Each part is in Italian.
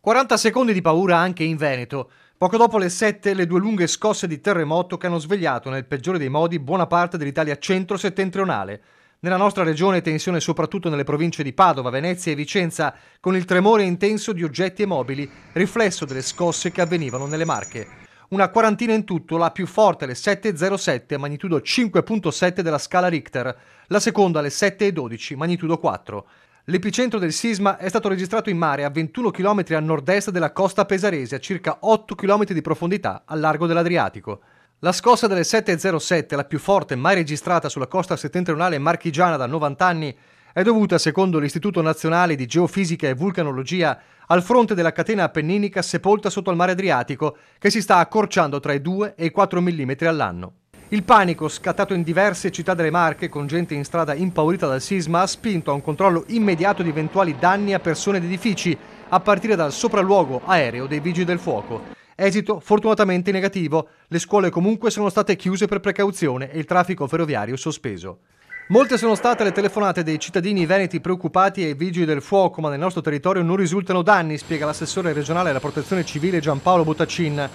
40 secondi di paura anche in Veneto. Poco dopo le 7, le due lunghe scosse di terremoto che hanno svegliato nel peggiore dei modi buona parte dell'Italia centro-settentrionale. Nella nostra regione tensione soprattutto nelle province di Padova, Venezia e Vicenza, con il tremore intenso di oggetti e mobili, riflesso delle scosse che avvenivano nelle Marche. Una quarantina in tutto, la più forte alle 7,07, magnitudo 5,7 della scala Richter, la seconda alle 7,12, magnitudo 4. L'epicentro del sisma è stato registrato in mare a 21 km a nord-est della costa pesarese, a circa 8 km di profondità al largo dell'Adriatico. La scossa delle 7,07, la più forte mai registrata sulla costa settentrionale marchigiana da 90 anni, è dovuta, secondo l'Istituto Nazionale di Geofisica e Vulcanologia, al fronte della catena appenninica sepolta sotto il mare Adriatico, che si sta accorciando tra i 2 e i 4 mm all'anno. Il panico, scattato in diverse città delle Marche, con gente in strada impaurita dal sisma, ha spinto a un controllo immediato di eventuali danni a persone ed edifici, a partire dal sopralluogo aereo dei Vigili del Fuoco. Esito fortunatamente negativo, le scuole comunque sono state chiuse per precauzione e il traffico ferroviario sospeso. Molte sono state le telefonate dei cittadini veneti preoccupati ai Vigili del Fuoco, ma nel nostro territorio non risultano danni, spiega l'assessore regionale alla protezione civile Giampaolo Bottacin,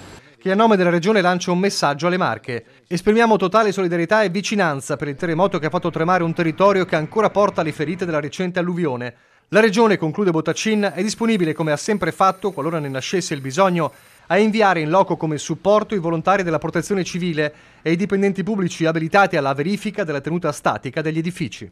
che a nome della regione lancia un messaggio alle Marche. Esprimiamo totale solidarietà e vicinanza per il terremoto che ha fatto tremare un territorio che ancora porta le ferite della recente alluvione. La regione, conclude Bottacin, è disponibile, come ha sempre fatto, qualora ne nascesse il bisogno, a inviare in loco come supporto i volontari della protezione civile e i dipendenti pubblici abilitati alla verifica della tenuta statica degli edifici.